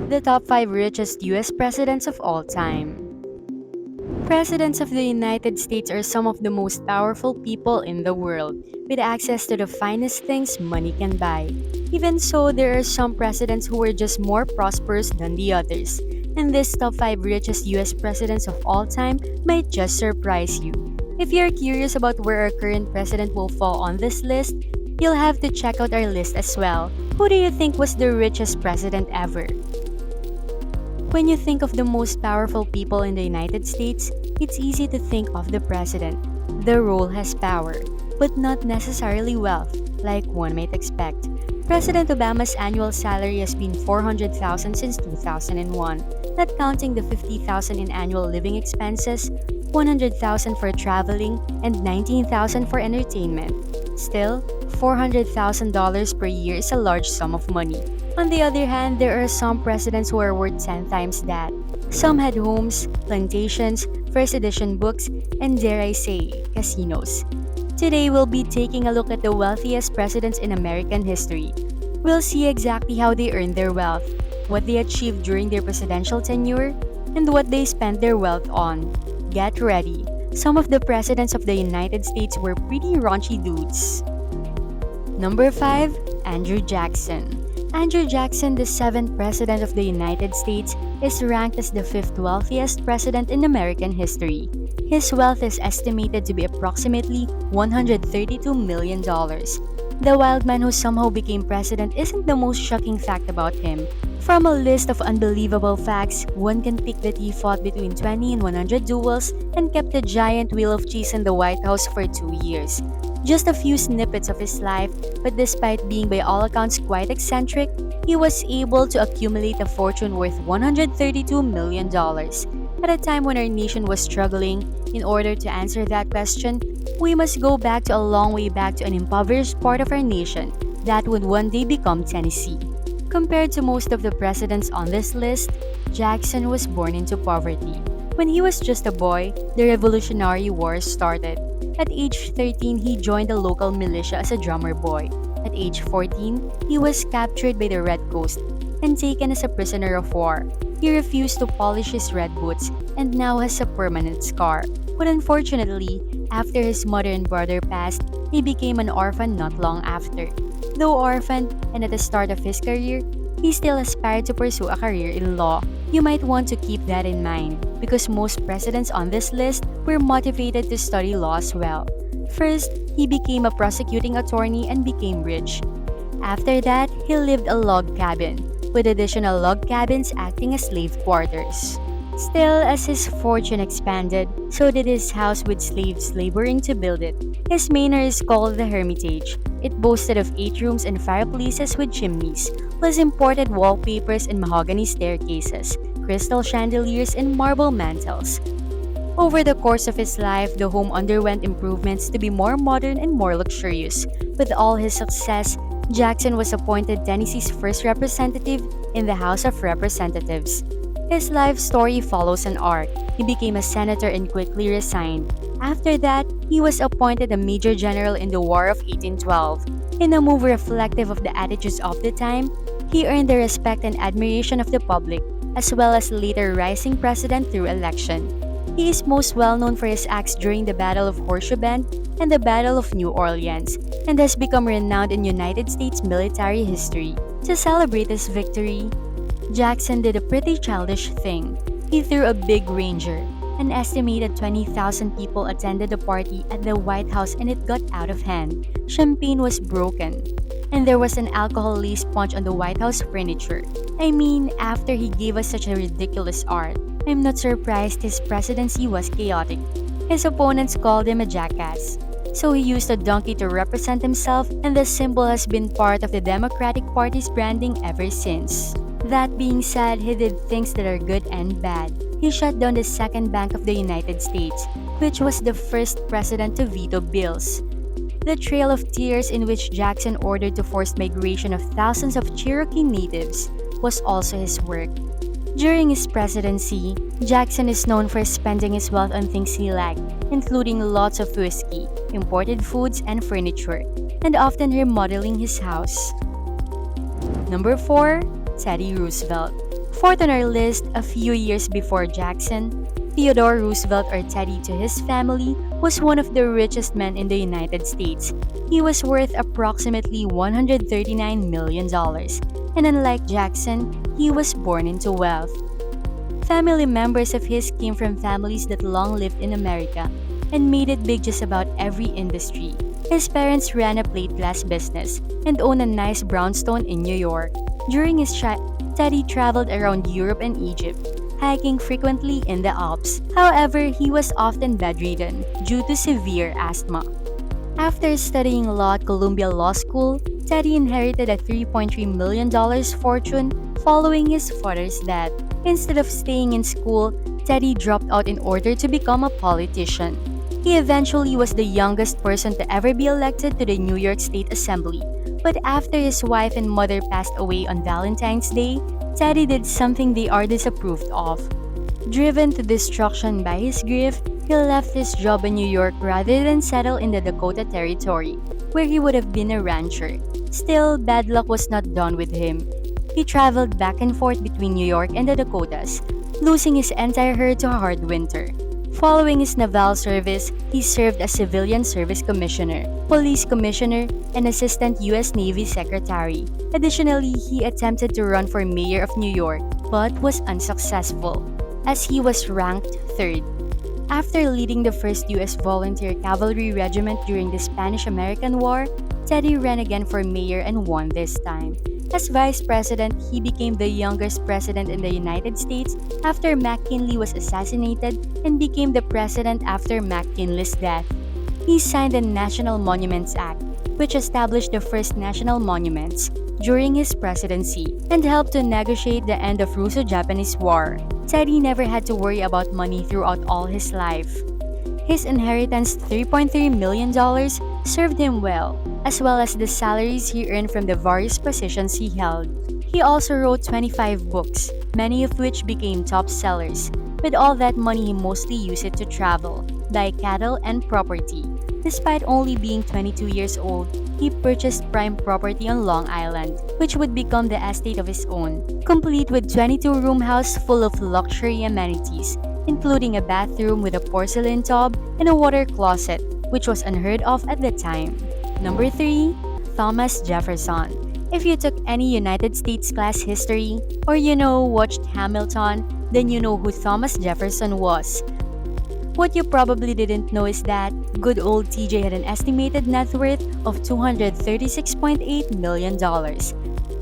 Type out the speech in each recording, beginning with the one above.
The top 5 richest US presidents of all time. Presidents of the United States are some of the most powerful people in the world, with access to the finest things money can buy. Even so, there are some presidents who are just more prosperous than the others. And this top 5 richest US presidents of all time might just surprise you. If you're curious about where our current president will fall on this list, you'll have to check out our list as well. Who do you think was the richest president ever? When you think of the most powerful people in the United States, it's easy to think of the president. The role has power, but not necessarily wealth, like one might expect. President Obama's annual salary has been $400,000 since 2001, not counting the $50,000 in annual living expenses, $100,000 for traveling, and $19,000 for entertainment. Still, $400,000 per year is a large sum of money. On the other hand, there are some presidents who are worth 10 times that. Some had homes, plantations, first edition books, and dare I say, casinos. Today, we'll be taking a look at the wealthiest presidents in American history. We'll see exactly how they earned their wealth, what they achieved during their presidential tenure, and what they spent their wealth on. Get ready. Some of the presidents of the United States were pretty raunchy dudes. Number 5. Andrew Jackson. Andrew Jackson, the 7th President of the United States, is ranked as the 5th wealthiest president in American history. His wealth is estimated to be approximately $132 million. The wild man who somehow became president isn't the most shocking fact about him. From a list of unbelievable facts, one can pick that he fought between 20 and 100 duels and kept a giant wheel of cheese in the White House for 2 years. Just a few snippets of his life, but despite being by all accounts quite eccentric, he was able to accumulate a fortune worth $132 million. At a time when our nation was struggling, in order to answer that question, we must go back to a long way back to an impoverished part of our nation that would one day become Tennessee. Compared to most of the presidents on this list, Jackson was born into poverty. When he was just a boy, the Revolutionary War started. At age 13, he joined the local militia as a drummer boy. At age 14, he was captured by the Red Coast and taken as a prisoner of war. He refused to polish his red boots and now has a permanent scar. But unfortunately, after his mother and brother passed, he became an orphan not long after. Though orphaned and at the start of his career, he still aspired to pursue a career in law. You might want to keep that in mind because most presidents on this list were motivated to study law as well. First, he became a prosecuting attorney and became rich. After that, he lived a log cabin, with additional log cabins acting as slave quarters. Still, as his fortune expanded, so did his house with slaves laboring to build it. His manor is called the Hermitage. It boasted of 8 rooms and fireplaces with chimneys, plus imported wallpapers and mahogany staircases, crystal chandeliers, and marble mantels. Over the course of his life, the home underwent improvements to be more modern and more luxurious. With all his success, Jackson was appointed Tennessee's first representative in the House of Representatives. His life story follows an arc. He became a senator and quickly resigned. After that, he was appointed a major general in the War of 1812. In a move reflective of the attitudes of the time, he earned the respect and admiration of the public, as well as later rising president through election. He is most well known for his acts during the Battle of Horseshoe Bend and the Battle of New Orleans, and has become renowned in United States military history. To celebrate his victory, Jackson did a pretty childish thing. He threw a big ranger. An estimated 20,000 people attended the party at the White House and it got out of hand. Champagne was broken. And there was an alcohol-laced punch on the White House furniture. I mean, after he gave us such a ridiculous art, I'm not surprised his presidency was chaotic. His opponents called him a jackass. So he used a donkey to represent himself, and the symbol has been part of the Democratic Party's branding ever since. That being said, he did things that are good and bad. He shut down the Second Bank of the United States, which was the first president to veto bills. The Trail of Tears, in which Jackson ordered the forced migration of thousands of Cherokee natives, was also his work. During his presidency, Jackson is known for spending his wealth on things he liked, including lots of whiskey, imported foods, and furniture, and often remodeling his house. Number 4. Teddy Roosevelt. Fourth on our list, a few years before Jackson, Theodore Roosevelt, or Teddy to his family, was one of the richest men in the United States. He was worth approximately $139 million, and unlike Jackson, he was born into wealth. Family members of his came from families that long lived in America and made it big just about every industry. His parents ran a plate glass business and owned a nice brownstone in New York. During his Teddy traveled around Europe and Egypt, hiking frequently in the Alps. However, he was often bedridden due to severe asthma. After studying law at Columbia Law School, Teddy inherited a $3.3 million fortune following his father's death. Instead of staying in school, Teddy dropped out in order to become a politician. He eventually was the youngest person to ever be elected to the New York State Assembly. But after his wife and mother passed away on Valentine's Day, Teddy did something they are disapproved of. Driven to destruction by his grief, he left his job in New York rather than settle in the Dakota Territory, where he would have been a rancher. Still, bad luck was not done with him. He traveled back and forth between New York and the Dakotas, losing his entire herd to a hard winter. Following his naval service, he served as Civilian Service Commissioner, Police Commissioner, and Assistant U.S. Navy Secretary. Additionally, he attempted to run for mayor of New York, but was unsuccessful, as he was ranked third. After leading the 1st U.S. Volunteer Cavalry Regiment during the Spanish-American War, Teddy ran again for mayor and won this time. As vice president, he became the youngest president in the United States after McKinley was assassinated and became the president after McKinley's death. He signed the National Monuments Act, which established the first national monuments during his presidency and helped to negotiate the end of Russo-Japanese War. Teddy never had to worry about money throughout all his life. His inheritance, $3.3 million, served him well as the salaries he earned from the various positions he held. He also wrote 25 books, many of which became top sellers. With all that money, he mostly used it to travel, buy cattle, and property. Despite only being 22 years old, he purchased prime property on Long Island, which would become the estate of his own, complete with 22-room house full of luxury amenities, including a bathroom with a porcelain tub and a water closet, which was unheard of at the time. Number 3. Thomas Jefferson. If you took any United States class history, or watched Hamilton, then you know who Thomas Jefferson was. What you probably didn't know is that good old TJ had an estimated net worth of $236.8 million.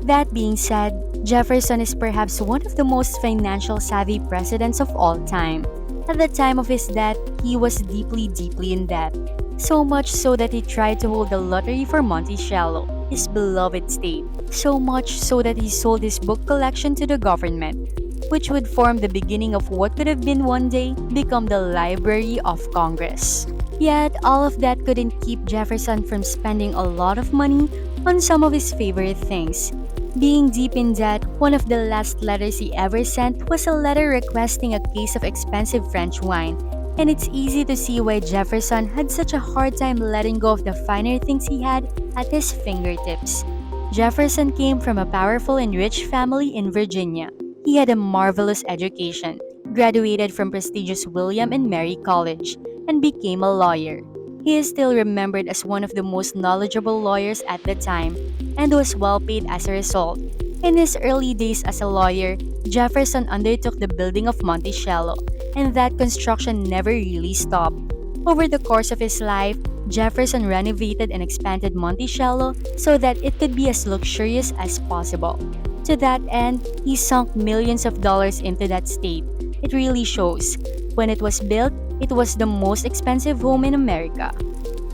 That being said, Jefferson is perhaps one of the most financial savvy presidents of all time. At the time of his death, he was deeply in debt. So much so that he tried to hold the lottery for Monticello, his beloved state. So much so that he sold his book collection to the government, which would form the beginning of what could have been one day become the Library of Congress. Yet, all of that couldn't keep Jefferson from spending a lot of money on some of his favorite things. Being deep in debt, one of the last letters he ever sent was a letter requesting a case of expensive French wine. And it's easy to see why Jefferson had such a hard time letting go of the finer things he had at his fingertips. Jefferson came from a powerful and rich family in Virginia. He had a marvelous education, graduated from prestigious William and Mary College, and became a lawyer. He is still remembered as one of the most knowledgeable lawyers at the time, and was well paid as a result. In his early days as a lawyer, Jefferson undertook the building of Monticello, and that construction never really stopped. Over the course of his life, Jefferson renovated and expanded Monticello so that it could be as luxurious as possible. To that end, he sunk millions of dollars into that state. It really shows. When it was built, it was the most expensive home in America.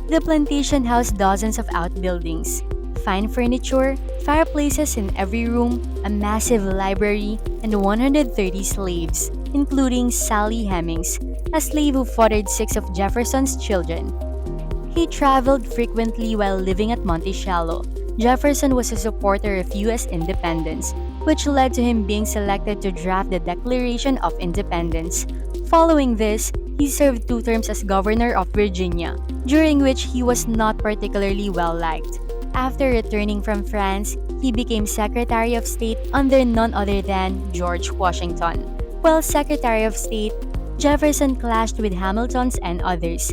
The plantation housed dozens of outbuildings, fine furniture, fireplaces in every room, a massive library, and 130 slaves, including Sally Hemings, a slave who fathered 6 of Jefferson's children. He traveled frequently while living at Monticello. Jefferson was a supporter of U.S. independence, which led to him being selected to draft the Declaration of Independence. Following this, he served 2 terms as governor of Virginia, during which he was not particularly well liked. After returning from France, he became Secretary of State under none other than George Washington. While Secretary of State, Jefferson clashed with Hamilton's and others,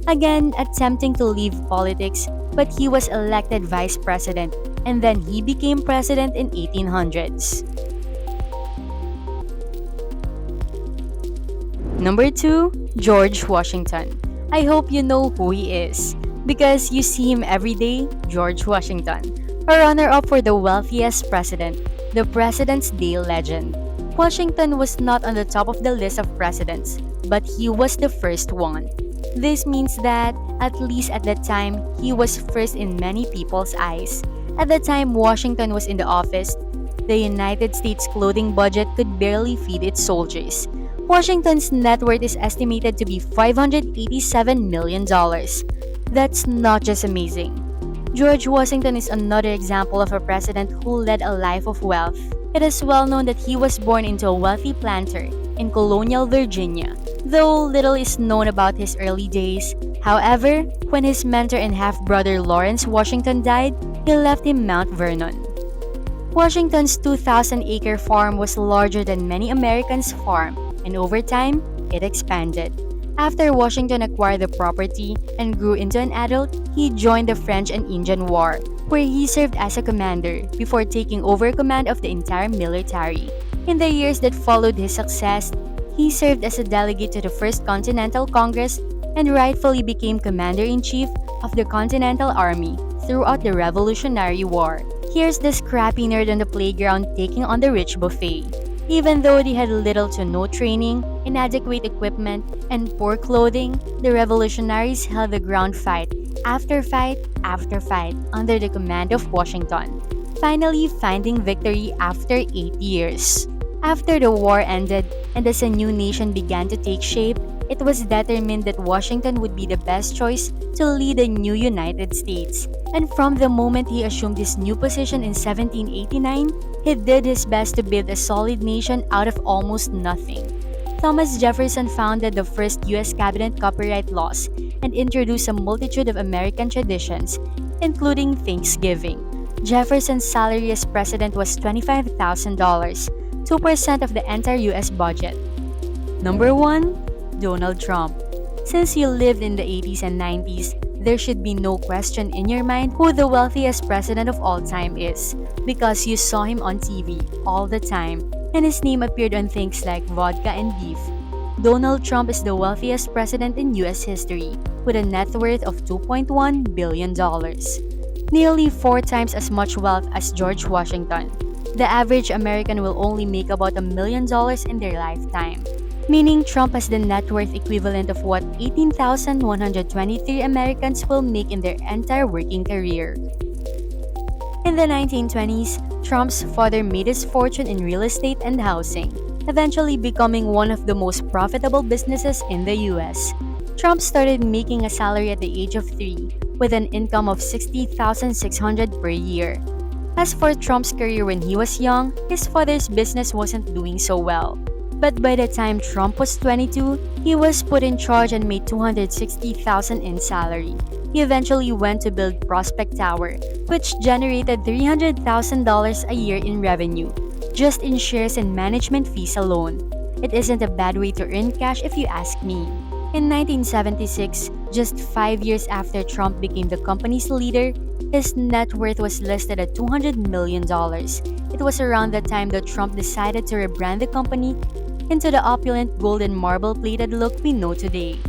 again attempting to leave politics, but he was elected vice president and then he became president in 1800s. Number 2, George Washington. I hope you know who he is because you see him every day, George Washington, a runner-up for the wealthiest president, the President's Day legend. Washington was not on the top of the list of presidents, but he was the first one. This means that, at least at that time, he was first in many people's eyes. At the time Washington was in the office, the United States clothing budget could barely feed its soldiers. Washington's net worth is estimated to be $587 million. That's not just amazing. George Washington is another example of a president who led a life of wealth. It is well known that he was born into a wealthy planter in colonial Virginia, though little is known about his early days. However, when his mentor and half-brother Lawrence Washington died, he left him Mount Vernon. Washington's 2,000-acre farm was larger than many Americans' farm, and over time, it expanded. After Washington acquired the property and grew into an adult, he joined the French and Indian War, where he served as a commander before taking over command of the entire military. In the years that followed his success, he served as a delegate to the First Continental Congress and rightfully became commander-in-chief of the Continental Army throughout the Revolutionary War. Here's the scrappy nerd on the playground taking on the rich buffet. Even though they had little to no training, inadequate equipment, and poor clothing, the revolutionaries held the ground fight after fight after fight under the command of Washington, finally finding victory after 8 years. After the war ended and as a new nation began to take shape, it was determined that Washington would be the best choice to lead the new United States. And from the moment he assumed his new position in 1789, he did his best to build a solid nation out of almost nothing. Thomas Jefferson founded the first U.S. cabinet copyright laws and introduced a multitude of American traditions, including Thanksgiving. Jefferson's salary as president was $25,000, 2% of the entire U.S. budget. Number 1. Donald Trump. Since he lived in the 80s and 90s, there should be no question in your mind who the wealthiest president of all time is, because you saw him on TV all the time, and his name appeared on things like vodka and beef. Donald Trump is the wealthiest president in US history, with a net worth of $2.1 billion. Nearly 4 times as much wealth as George Washington. The average American will only make about $1 million in their lifetime, meaning Trump has the net worth equivalent of what 18,123 Americans will make in their entire working career. In the 1920s, Trump's father made his fortune in real estate and housing, eventually becoming one of the most profitable businesses in the US. Trump started making a salary at the age of 3, with an income of $60,600 per year. As for Trump's career when he was young, his father's business wasn't doing so well. But by the time Trump was 22, he was put in charge and made $260,000 in salary. He eventually went to build Prospect Tower, which generated $300,000 a year in revenue, just in shares and management fees alone. It isn't a bad way to earn cash if you ask me. In 1976, just 5 years after Trump became the company's leader, his net worth was listed at $200 million. It was around that time that Trump decided to rebrand the company into the opulent golden marble-plated look we know today.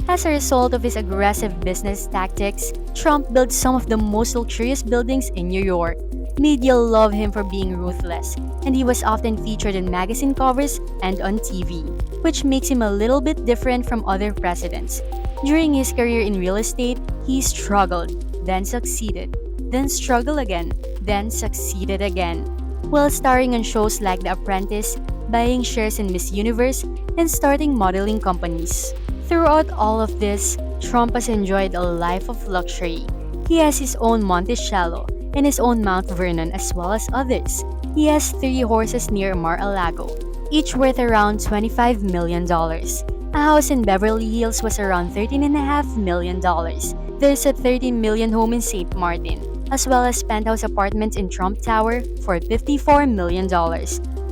As a result of his aggressive business tactics, Trump built some of the most luxurious buildings in New York. Media love him for being ruthless, and he was often featured in magazine covers and on TV, which makes him a little bit different from other presidents. During his career in real estate, he struggled, then succeeded, then struggled again, then succeeded again, while starring on shows like The Apprentice, buying shares in Miss Universe, and starting modeling companies. Throughout all of this, Trump has enjoyed a life of luxury. He has his own Monticello and his own Mount Vernon as well as others. He has 3 horses near Mar-a-Lago, each worth around $25 million. A house in Beverly Hills was around $13.5 million. There's a $13 million home in St. Martin, as well as penthouse apartments in Trump Tower for $54 million.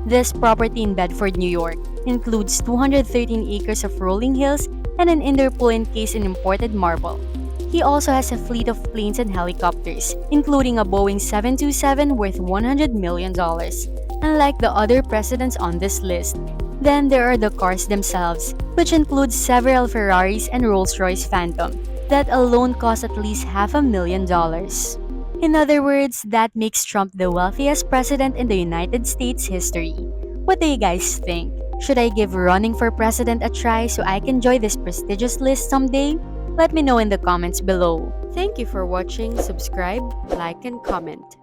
This property in Bedford, New York, includes 213 acres of rolling hills and an indoor pool encased in imported marble. He also has a fleet of planes and helicopters, including a Boeing 727 worth $100 million, unlike the other presidents on this list. Then there are the cars themselves, which includes several Ferraris and Rolls-Royce Phantom, that alone cost at least $500,000. In other words, that makes Trump the wealthiest president in the United States history. What do you guys think? Should I give running for president a try so I can join this prestigious list someday? Let me know in the comments below. Thank you for watching, subscribe, like, and comment.